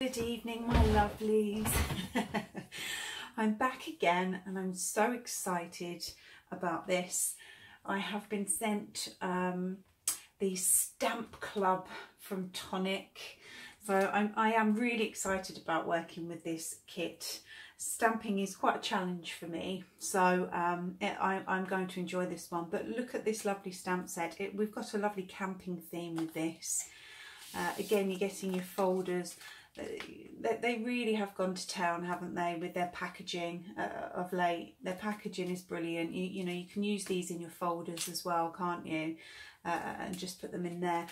Good evening, my lovelies. I'm back again and I'm so excited about this. I have been sent the stamp club from Tonic, so I am really excited about working with this kit. Stamping is quite a challenge for me, so I'm going to enjoy this one. But look at this lovely stamp set. We've got a lovely camping theme with this. Again, you're getting your folders. They really have gone to town, haven't they, with their packaging of late. Their packaging is brilliant. You know, you can use these in your folders as well, can't you? And just put them in there.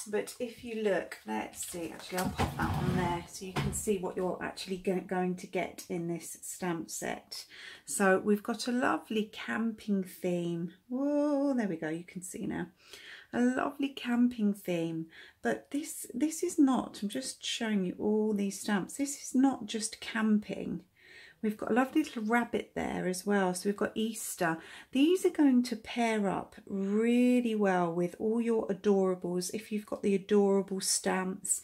But if you look, let's see, actually I'll pop that on there so you can see what you're actually going to get in this stamp set. So we've got a lovely camping theme. Whoa, there we go, you can see now. A lovely camping theme, but this is not, I'm just showing you all these stamps, this is not just camping. We've got a lovely little rabbit there as well, so we've got Easter. These are going to pair up really well with all your adorables. If you've got the adorable stamps,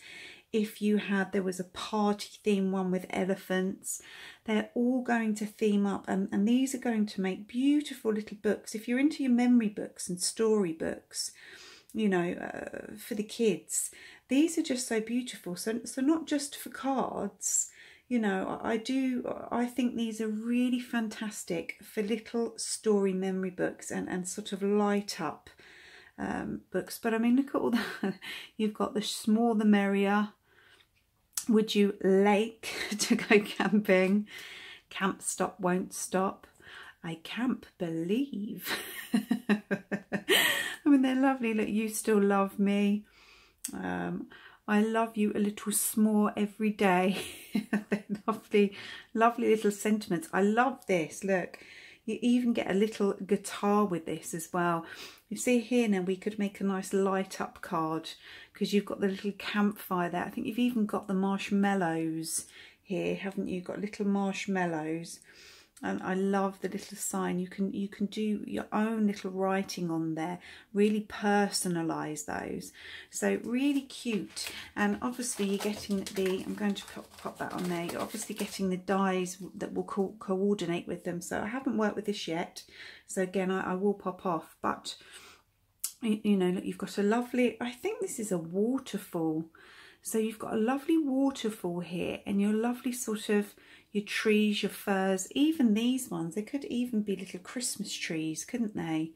if you had, there was a party theme one with elephants, they're all going to theme up, and these are going to make beautiful little books. If you're into your memory books and story books, you know, for the kids, these are just so beautiful. So not just for cards, you know, I think these are really fantastic for little story memory books and sort of light up books. But I mean, look at all that. You've got the more the merrier. Would you like to go camping? Camp stop won't stop. I can't believe. I mean, they're lovely. Look, you still love me. I love you a little more every day. They're lovely, lovely little sentiments. I love this. Look, you even get a little guitar with this as well. You see here now, we could make a nice light up card because you've got the little campfire there. I think you've even got the marshmallows here, haven't you? Got little marshmallows. And I love the little sign. You can do your own little writing on there, really personalise those. So really cute. And obviously you're getting the, I'm going to pop that on there, you're obviously getting the dies that will coordinate with them. So I haven't worked with this yet, so again I will pop off. But you know, look, you've got a lovely, I think this is a waterfall. So you've got a lovely waterfall here, and your lovely sort of, your trees, your firs, even these ones, they could even be little Christmas trees, couldn't they?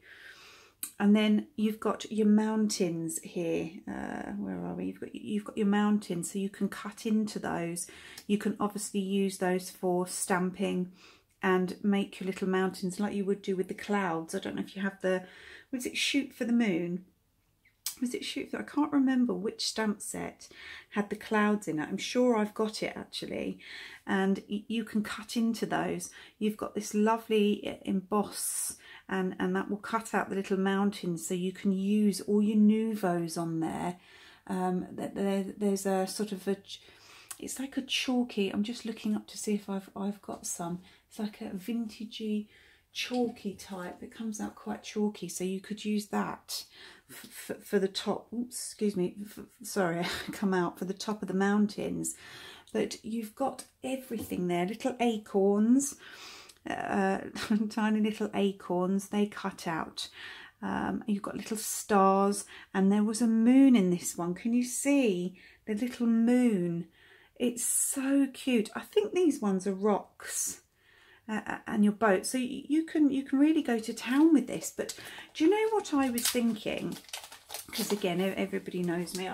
And then you've got your mountains here. Where are we? You've got your mountains, so you can cut into those. You can obviously use those for stamping and make your little mountains like you would do with the clouds. I don't know if you have the, was it Shoot for the Moon? Was it Shoot for, I can't remember which stamp set had the clouds in it. I'm sure I've got it actually. And you can cut into those. You've got this lovely emboss, and that will cut out the little mountains, so you can use all your nouveaux on there. There's a sort of a, it's like a chalky, I'm just looking up to see if I've got some. It's like a vintagey chalky type. It comes out quite chalky, so you could use that for the top. Oops, excuse me, sorry, come out for the top of the mountains. But you've got everything there, little acorns, tiny little acorns, they cut out. You've got little stars, and there was a moon in this one. Can you see the little moon? It's so cute. I think these ones are rocks. And your boat, so you can really go to town with this. But do you know what I was thinking? Because again, everybody knows me,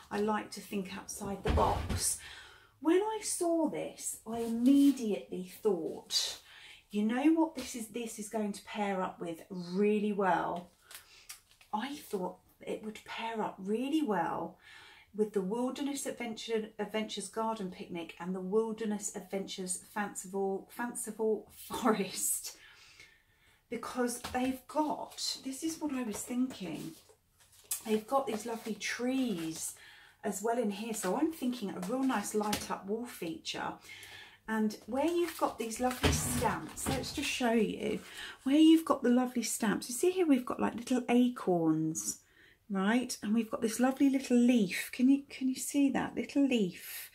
I like to think outside the box. When I saw this, I immediately thought, you know what this is going to pair up with really well? I thought it would pair up really well with the Wilderness Adventures Garden Picnic and the Wilderness Adventures Fanciful Forest, because they've got, this is what I was thinking, they've got these lovely trees as well in here. So I'm thinking a real nice light up wall feature. And where you've got these lovely stamps, let's just show you where you've got the lovely stamps. You see here we've got like little acorns, right? And we've got this lovely little leaf. Can you see that little leaf?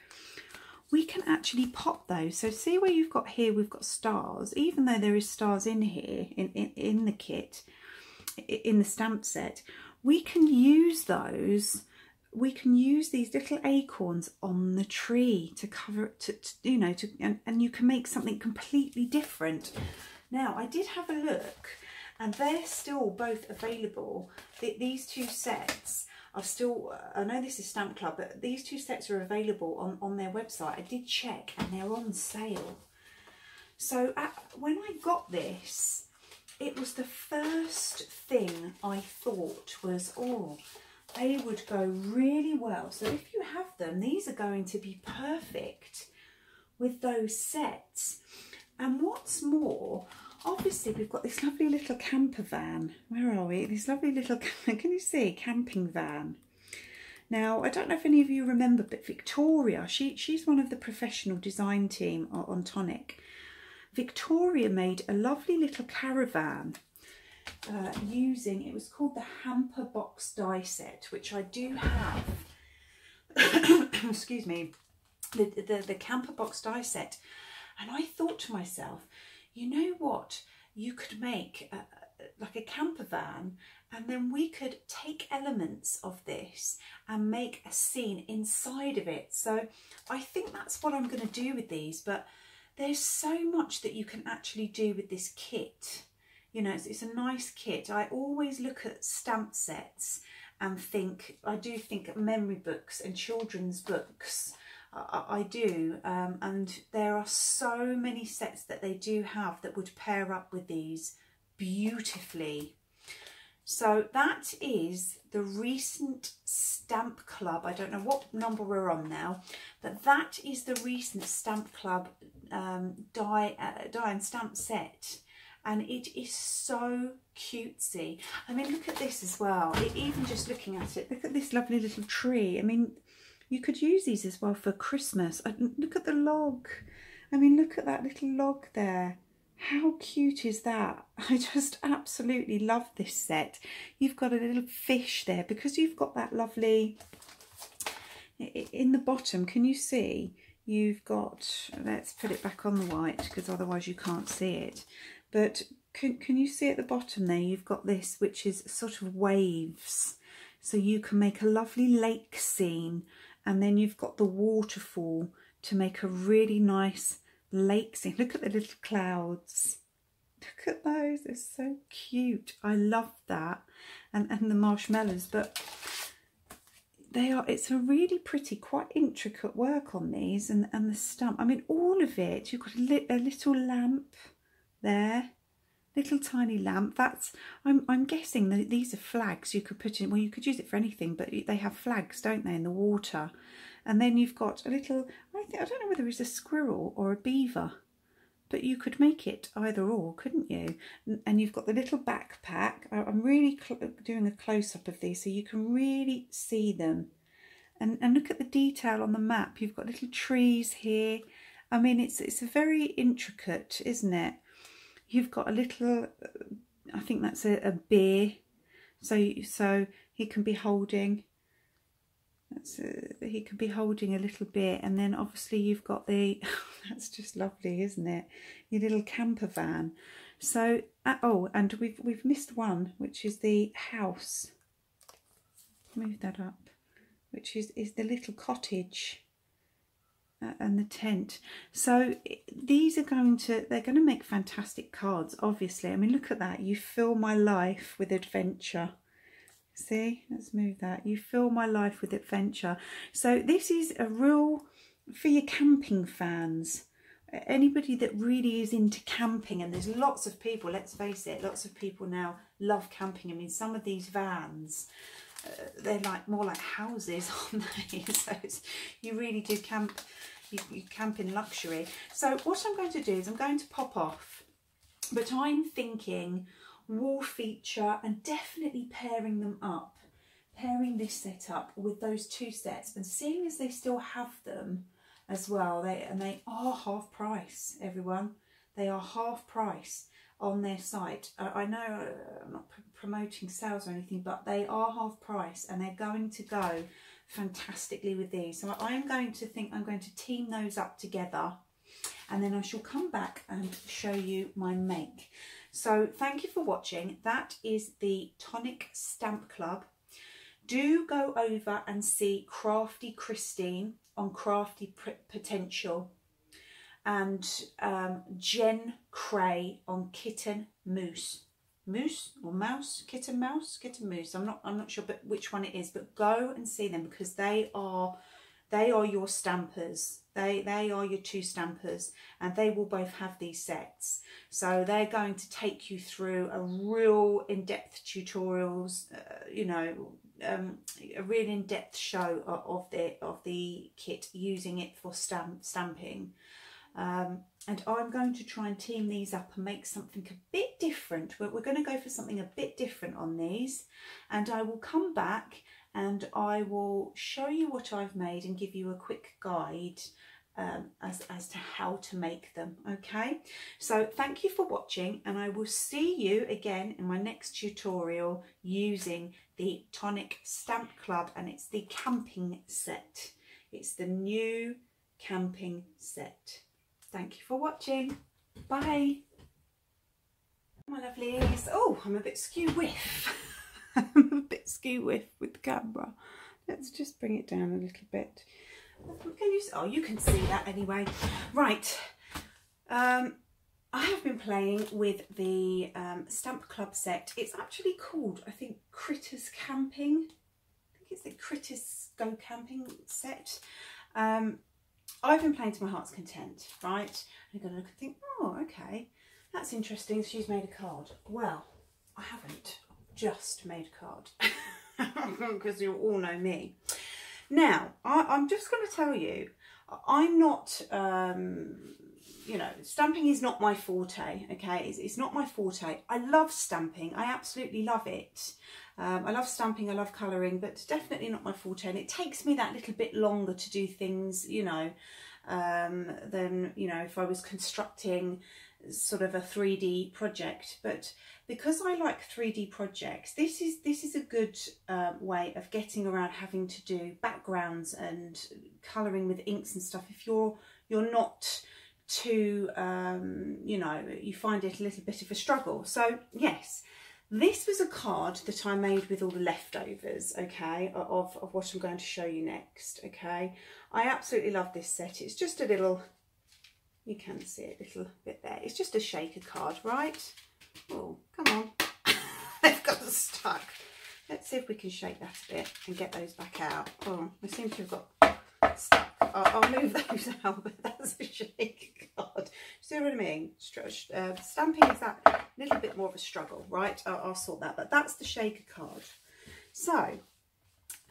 we can actually pop those. So see where you've got here, we've got stars, even though there is stars in here, in the kit, in the stamp set, we can use those. We can use these little acorns on the tree to cover it, and you can make something completely different. Now, I did have a look, and they're still both available. These two sets are still, I know this is Stamp Club, but these two sets are available on their website. I did check, and they're on sale. So when I got this, it was the first thing I thought was, oh, they would go really well. So if you have them, these are going to be perfect with those sets. And what's more, obviously we've got this lovely little camper van. Where are we? This lovely little, can you see, camping van. Now, I don't know if any of you remember, but Victoria, she's one of the professional design team on Tonic. Victoria made a lovely little caravan using, it was called the Hamper Box die set, which I do have. Excuse me, the Camper Box die set. And I thought to myself, you know what, you could make like a camper van, and then we could take elements of this and make a scene inside of it. So I think that's what I'm going to do with these, but there's so much that you can actually do with this kit. You know, it's a nice kit. I always look at stamp sets and think, I do think memory books and children's books. I do, and there are so many sets that they do have that would pair up with these beautifully. So that is the recent Stamp Club. I don't know what number we're on now, but that is the recent Stamp Club die and stamp set. And it is so cutesy. I mean, look at this as well. Even just looking at it, look at this lovely little tree. I mean, you could use these as well for Christmas. Look at the log. I mean, look at that little log there. How cute is that? I just absolutely love this set. You've got a little fish there because you've got that lovely, in the bottom, can you see? You've got, let's put it back on the white because otherwise you can't see it. But can you see at the bottom there, you've got this, which is sort of waves. So you can make a lovely lake scene, and then you've got the waterfall to make a really nice lake scene. Look at the little clouds. Look at those, they're so cute. I love that. And the marshmallows, but it's a really pretty, quite intricate work on these, and the stump. I mean, all of it. You've got a little lamp there, little tiny lamp. That's, I'm guessing that these are flags you could put in. Well, you could use it for anything, but they have flags, don't they, in the water. And then you've got a little, I don't know whether it's a squirrel or a beaver, but you could make it either or, couldn't you? And you've got the little backpack. I'm really doing a close-up of these so you can really see them. And look at the detail on the map. You've got little trees here. I mean, it's a very intricate, isn't it? You've got a little, I think that's a bear. So he can be holding, he could be holding a little bear. And then obviously you've got the, that's just lovely, isn't it? Your little camper van. So, oh, and we've missed one, which is the house. Move that up. Which is the little cottage. And the tent. So these are they're going to make fantastic cards, obviously. I mean, look at that. You fill my life with adventure. See, let's move that. You fill my life with adventure. So this is a real, for your camping fans, anybody that really is into camping, and there's lots of people, let's face it, lots of people now love camping. I mean, some of these vans, they're like more like houses, aren't they? So you really do camp, you camp in luxury. So what I'm going to do is I'm going to pop off, but I'm thinking wall feature and definitely pairing them up, pairing this set up with those two sets, and seeing as they still have them as well, they are half price, everyone. They are half price on their site. I know I'm not promoting sales or anything, but they are half price, and they're going to go fantastically with these. So I'm going to team those up together, and then I shall come back and show you my make. So thank you for watching. That is the Tonic Stamp Club. Do go over and see Crafty Christine on Crafty Potential, and Jen Cray on Kitten Moose. Moose or mouse, kitten mouse, kitten moose. I'm not sure but which one it is, but go and see them, because they are your stampers. They are your two stampers, and they will both have these sets. So they're going to take you through a real in-depth tutorials, you know, a real in-depth show of the kit, using it for stamping. And I'm going to try and team these up and make something a bit different. We're going to go for something a bit different on these, and I will come back and I will show you what I've made and give you a quick guide as to how to make them. Okay, so thank you for watching, and I will see you again in my next tutorial using the Tonic Stamp Club, and it's the camping set. It's the new camping set. Thank you for watching. Bye. My lovelies. Oh, I'm a bit skew-whiff. I'm a bit skew-whiff with the camera. Let's just bring it down a little bit. Can you? Oh, you can see that anyway. Right. I have been playing with the Stamp Club set. It's actually called, I think, Critters Camping. I think it's the Critters Go Camping set. I've been playing to my heart's content, right? I'm going to look and think, oh, okay, that's interesting. She's made a card. Well, I haven't just made a card, because you all know me. Now, I'm just going to tell you, I'm not, you know, stamping is not my forte, okay? It's not my forte. I love stamping. I absolutely love it. I love stamping, I love colouring, but definitely not my forte, and it takes me that little bit longer to do things, you know, than, you know, if I was constructing sort of a 3D project. But because I like 3D projects, this is a good way of getting around having to do backgrounds and colouring with inks and stuff if you're not too, you know, you find it a little bit of a struggle. So yes, this was a card that I made with all the leftovers, okay, of what I'm going to show you next, okay. I absolutely love this set. It's just a little, you can see it a little bit there. It's just a shaker card, right? Oh, come on. They've got stuck. Let's see if we can shake that a bit and get those back out. Oh, they seem to have got stuck. I'll move those out, but that's a shaker card. See what I mean? Stamping is that little bit more of a struggle, right? I'll sort that, but that's the shaker card. So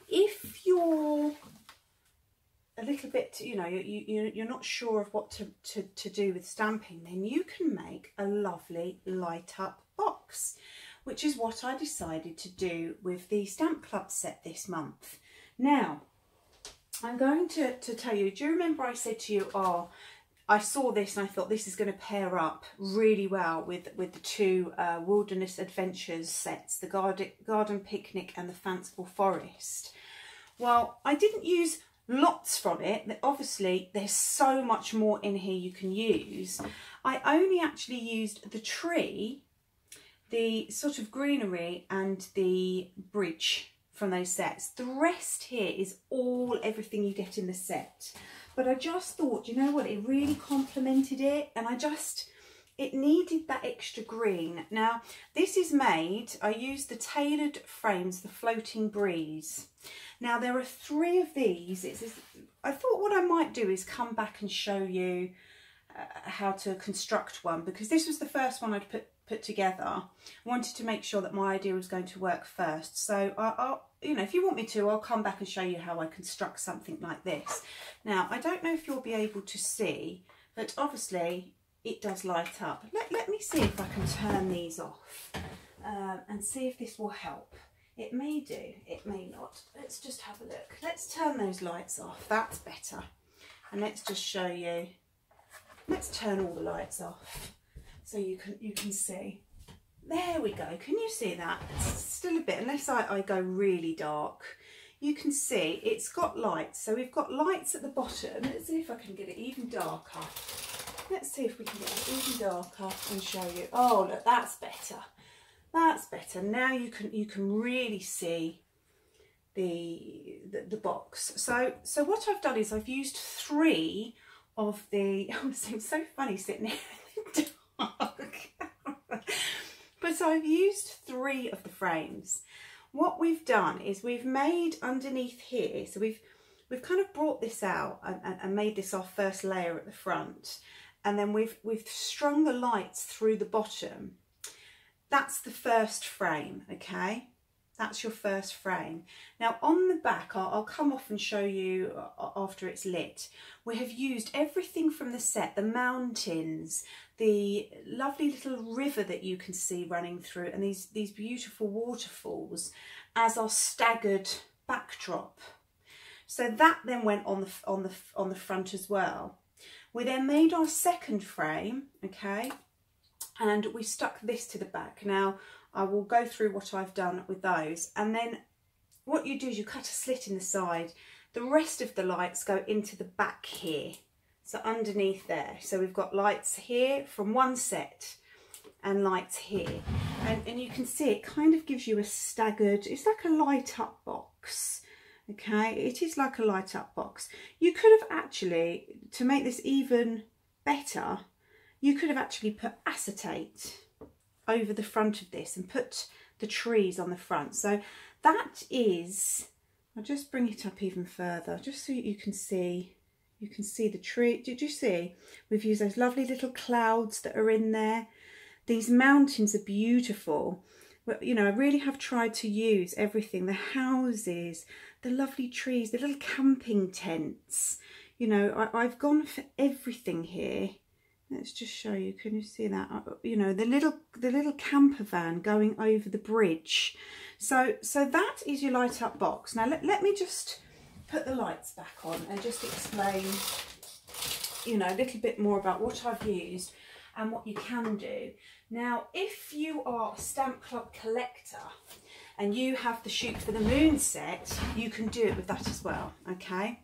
if you're a little bit, you know, you're not sure of what to do with stamping, then you can make a lovely light up box, which is what I decided to do with the Stamp Club set this month. Now, I'm going to tell you, do you remember I said to you, oh, I saw this and I thought this is going to pair up really well with the two Wilderness Adventures sets, the Garden Picnic and the Fanciful Forest. Well, I didn't use lots from it. Obviously, there's so much more in here you can use. I only actually used the tree, the sort of greenery and the bridge from those sets. The rest here is everything you get in the set. But I just thought, you know what, it really complemented it, and it needed that extra green. Now, this is made, I used the tailored frames, the Floating Breeze. Now, there are 3 of these. I thought what I might do is come back and show you how to construct one, because this was the first one I'd put together. I wanted to make sure that my idea was going to work first. So I'll, you know, if you want me to, I'll come back and show you how I construct something like this. Now, I don't know if you'll be able to see, but obviously it does light up. Let me see if I can turn these off and see if this will help. It may do, it may not. Let's just have a look. Let's turn those lights off. That's better. And let's just show you. Let's turn all the lights off so you can see. There we go. Can you see that? It's still a bit, unless I go really dark, you can see it's got lights. So we've got lights at the bottom. Let's see if I can get it even darker. Let's see if we can get it even darker and show you. Oh, look, that's better. That's better. Now you can really see the box. So what I've done is I've used 3 of the, oh, it seems so funny sitting here in the dark. But so I've used 3 of the frames. What we've done is we've made underneath here, so we've kind of brought this out and made this our first layer at the front, and then we've strung the lights through the bottom. That's the first frame, okay? That's your first frame. Now on the back, I'll come off and show you after it's lit. We have used everything from the set, the mountains, the lovely little river that you can see running through, and these beautiful waterfalls as our staggered backdrop. So that then went on the front as well. We then made our second frame, okay, and we stuck this to the back. Now I will go through what I've done with those, and then what you do is you cut a slit in the side. The rest of the lights go into the back here, so underneath there. So we've got lights here from one set and lights here, and you can see it kind of gives you a staggered, it's like a light up box. Okay, it is like a light up box. You could have actually, to make this even better, you could have actually put acetate over the front of this and put the trees on the front. So that is, I'll just bring it up even further just so you can see the tree. Did you see? We've used those lovely little clouds that are in there. These mountains are beautiful. You know, I really have tried to use everything, the houses, the lovely trees, the little camping tents. You know, I've gone for everything here. Let's just show you, can you see that? You know, the little camper van going over the bridge. So that is your light up box. Now let me just put the lights back on and just explain, you know, a little bit more about what I've used and what you can do. Now, if you are a Stamp Club collector and you have the Shoot for the Moon set, you can do it with that as well, okay?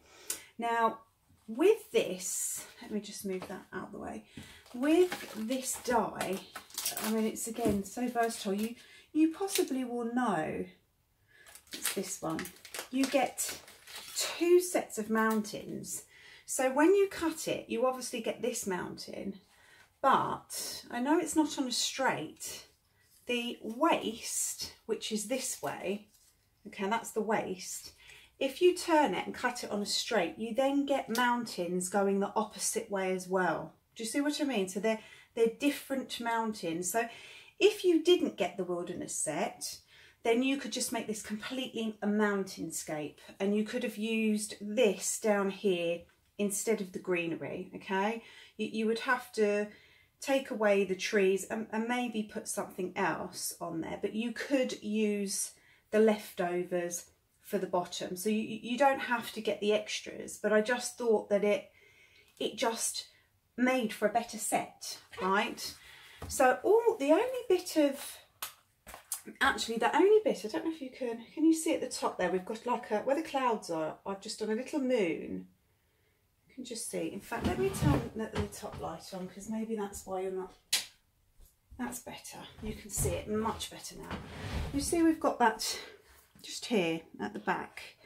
Now, with this, let me just move that out of the way. With this die, I mean, it's again so versatile. You possibly will know, it's this one. You get 2 sets of mountains. So when you cut it, you obviously get this mountain, but I know it's not on a straight. The waist, which is this way, okay, that's the waist. If you turn it and cut it on a straight, you then get mountains going the opposite way as well. Do you see what I mean? So they're different mountains. So if you didn't get the wilderness set, then you could just make this completely a mountainscape, and you could have used this down here instead of the greenery, okay? You would have to take away the trees and maybe put something else on there, but you could use the leftovers for the bottom. So you don't have to get the extras, but I just thought that it just made for a better set, right? So the only bit, I don't know if you can you see at the top there, we've got like where the clouds are, I've just done a little moon. You can just see. In fact, let me turn the top light on, because maybe that's why you're not, that's better. You can see it much better now. You see we've got that just here at the back.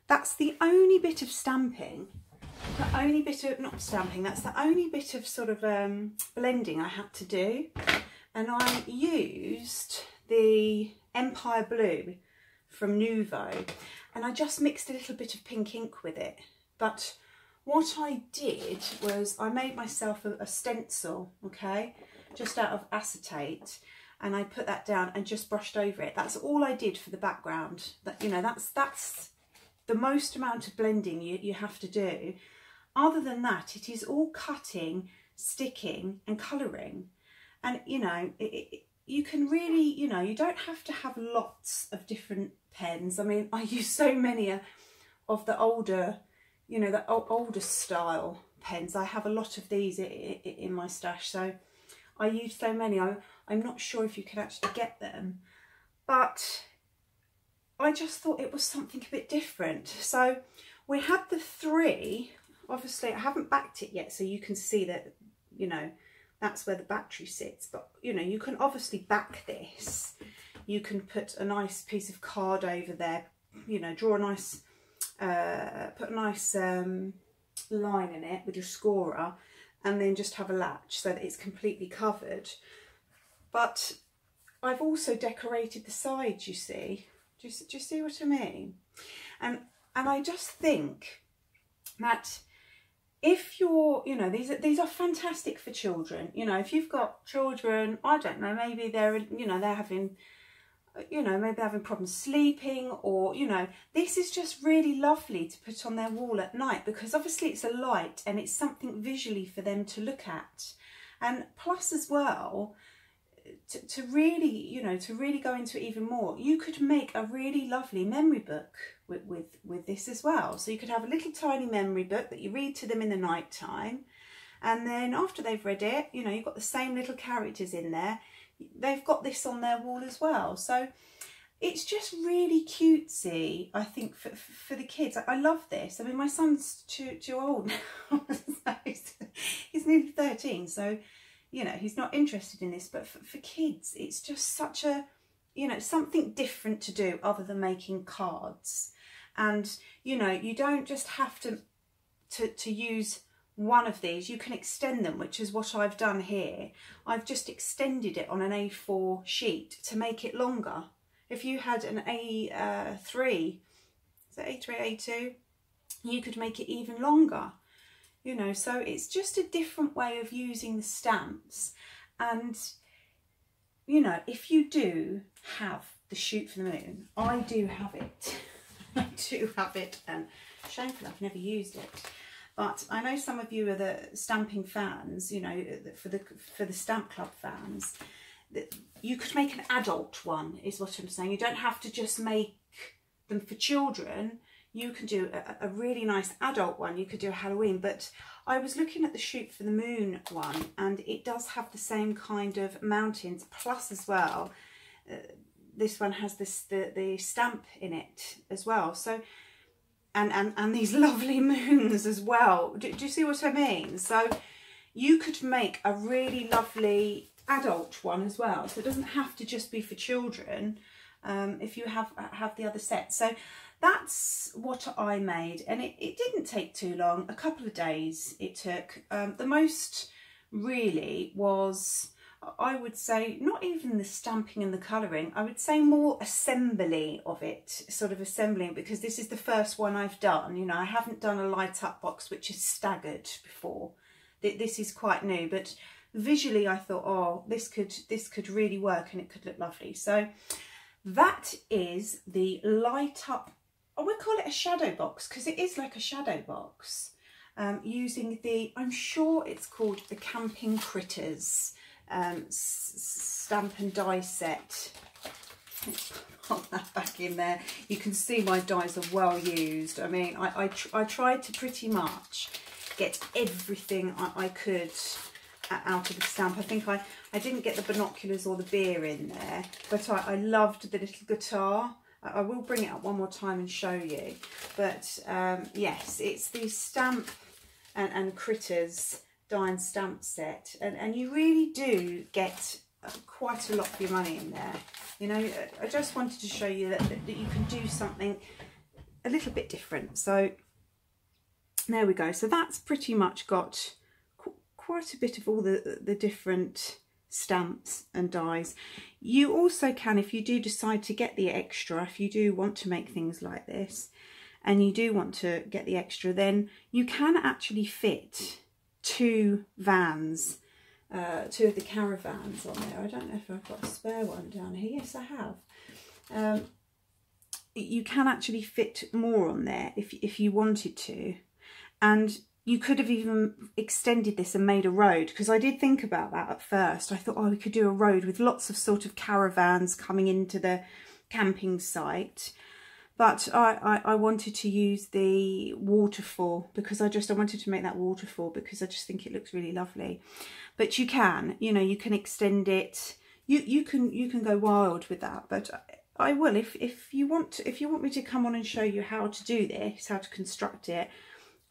That's the only bit of stamping, the only bit of, not stamping, that's the only bit of sort of blending I had to do. And I used the Empire Blue from Nuvo, and I just mixed a little bit of pink ink with it. But what I did was I made myself a stencil, okay, just out of acetate, and I put that down and just brushed over it. That's all I did for the background. That, you know, that's the most amount of blending you have to do. Other than that, it is all cutting, sticking and colouring. And, you know, you can really, you know, you don't have to have lots of different pens. I mean, I use so many of the older, you know, the older style pens. I have a lot of these in my stash, so I use so many. I'm not sure if you can actually get them, but I just thought it was something a bit different. So we had the 3, obviously I haven't backed it yet, so you can see that, you know, that's where the battery sits, but you know, you can obviously back this. You can put a nice piece of card over there, you know, draw a nice, put a nice line in it with your scorer, and then just have a latch so that it's completely covered. But I've also decorated the sides, you see. Do you see what I mean? And I just think that if you're, you know, these are fantastic for children. You know, if you've got children, I don't know, maybe they're, you know, they're having, you know, maybe they're having problems sleeping, or, you know, this is just really lovely to put on their wall at night, because obviously it's a light and it's something visually for them to look at. And plus as well, to really, you know, to really go into it even more, you could make a really lovely memory book with this as well. So you could have a little tiny memory book that you read to them in the night time, and then after they've read it, you know, you've got the same little characters in there. They've got this on their wall as well. So it's just really cutesy, I think, for the kids. I love this. I mean, my son's too old now. He's nearly 13, so you know, he's not interested in this, but for kids, it's just such a, you know, something different to do other than making cards. And, you know, you don't just have to use one of these. You can extend them, which is what I've done here. I've just extended it on an A4 sheet to make it longer. If you had an A3, is it A3, A2? You could make it even longer. You know, so it's just a different way of using the stamps. And, you know, if you do have the shoot for the moon, I do have it. I do have it, and shameful I've never used it. But I know some of you are the stamping fans, you know, for the Stamp Club fans. You could make an adult one, is what I'm saying. You don't have to just make them for children. You can do a really nice adult one. You could do a Halloween, but I was looking at the shoot for the moon one, and it does have the same kind of mountains. Plus, as well, this one has the stamp in it as well. So, and these lovely moons as well. Do you see what I mean? So, you could make a really lovely adult one as well. So it doesn't have to just be for children. If you have the other set. So that's what I made, and it didn't take too long. A couple of days it took. The most really was, I would say, not even the stamping and the colouring. I would say more assembly of it, sort of assembling, because this is the first one I've done. You know, I haven't done a light up box which is staggered before. This is quite new, but visually I thought, oh, this could really work and it could look lovely. So that is the light up, I would call it a shadow box, because it is like a shadow box, using the, I'm sure it's called the Camping Critters stamp and die set. Let's pop that back in there. You can see my dies are well used. I mean, I tried to pretty much get everything I could out of the stamp. I think I didn't get the binoculars or the beer in there, but I loved the little guitar. I will bring it up one more time and show you. But yes, it's the Stamp and Critters die and stamp set, and you really do get quite a lot for your money in there. You know, I just wanted to show you that you can do something a little bit different. So there we go. So that's pretty much got quite a bit of all the different stamps and dies. You also can, if you do decide to get the extra, if you do want to make things like this and you do want to get the extra, then you can actually fit two vans, two of the caravans on there. I don't know if I've got a spare one down here. Yes, I have. You can actually fit more on there if you wanted to. And you could have even extended this and made a road, because I did think about that at first. I thought, oh, we could do a road with lots of sort of caravans coming into the camping site. But I wanted to use the waterfall, because I wanted to make that waterfall because I just think it looks really lovely. But you can, you know, you can extend it. You can go wild with that. But I will, if you want me to come on and show you how to do this, how to construct it,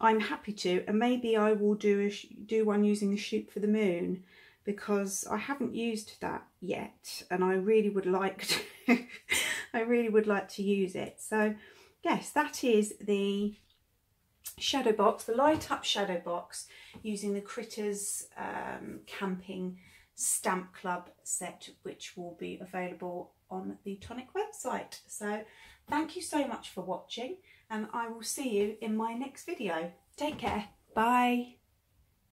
I'm happy to, and maybe I will do one using the Shoot for the Moon, because I haven't used that yet, and I really would like to. I really would like to use it. So yes, that is the shadow box, the light up shadow box, using the Critters Camping Stamp Club set, which will be available on the Tonic website. So thank you so much for watching, and I will see you in my next video. Take care. Bye.